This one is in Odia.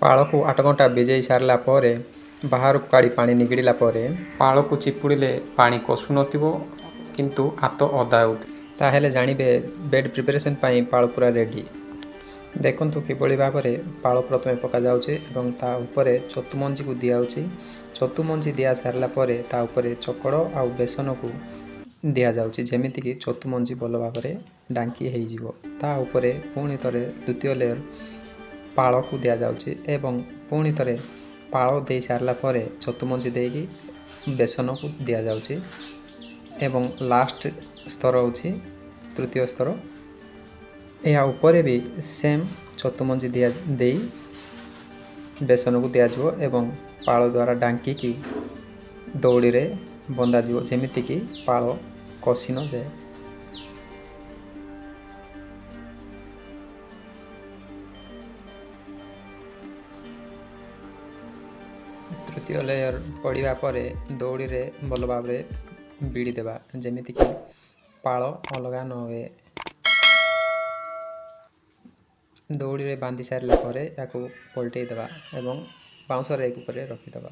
ପାଳକୁ 8 ଘଣ୍ଟା ଭିଜେଇ ସାରିଲା ପରେ ବାହାରକୁ କାଢ଼ି ପାଣି ନିଗିଡ଼ିଲା ପରେ ପାଳକୁ ଚିପୁଡ଼ିଲେ ପାଣି କଷୁନଥିବ କିନ୍ତୁ ହାତ ଓଦା ହେଉଥିବ। ତାହେଲେ ଜାଣିବେ ବେଡ଼ ପ୍ରିପାରେସନ୍ ପାଇଁ ପାଳ ପୁରା ରେଡ଼ି। ଦେଖନ୍ତୁ କିଭଳି ଭାବରେ ପାଳ ପ୍ରଥମେ ପକାଯାଉଛି ଏବଂ ତା ଉପରେ ଛତୁ ମଞ୍ଜିକୁ ଦିଆଯାଉଛି। ଛତୁ ମଞ୍ଜି ଦିଆ ସାରିଲା ପରେ ତା ଉପରେ ଚୋକଡ଼ ଆଉ ବେସନକୁ ଦିଆଯାଉଛି, ଯେମିତିକି ଛତୁ ମଞ୍ଜି ଭଲ ଭାବରେ ଢାଙ୍କି ହେଇଯିବ। ତା ଉପରେ ପୁଣି ଥରେ ଦ୍ୱିତୀୟ ଲେୟର ପାଳକୁ ଦିଆଯାଉଛି ଏବଂ ପୁଣି ଥରେ ପାଳ ଦେଇ ସାରିଲା ପରେ ଛତୁ ମଞ୍ଜି ଦେଇକି ବେସନକୁ ଦିଆଯାଉଛି ଏବଂ ଲାଷ୍ଟ ସ୍ତର ହେଉଛି ତୃତୀୟ ସ୍ତର। ଏହା ଉପରେ ବି ସେମ୍ ଛତୁ ମଞ୍ଜି ଦେଇ ବେସନକୁ ଦିଆଯିବ ଏବଂ ପାଳ ଦ୍ୱାରା ଢାଙ୍କିକି ଦଉଡ଼ିରେ ବନ୍ଧାଯିବ, ଯେମିତିକି ପାଳ କଷି ନଯାଏ। ତୃତୀୟ ଲେୟର ପଡ଼ିବା ପରେ ଦଉଡ଼ିରେ ଭଲ ଭାବରେ ବିଡ଼ି ଦେବା, ଯେମିତିକି ପାଳ ଅଲଗା ନ ହୁଏ। ଦଉଡ଼ିରେ ବାନ୍ଧି ସାରିଲା ପରେ ଏହାକୁ ପଲଟେଇ ଦେବା ଏବଂ ବାଉଁଶରେ ଉପରେ ରଖିଦେବା।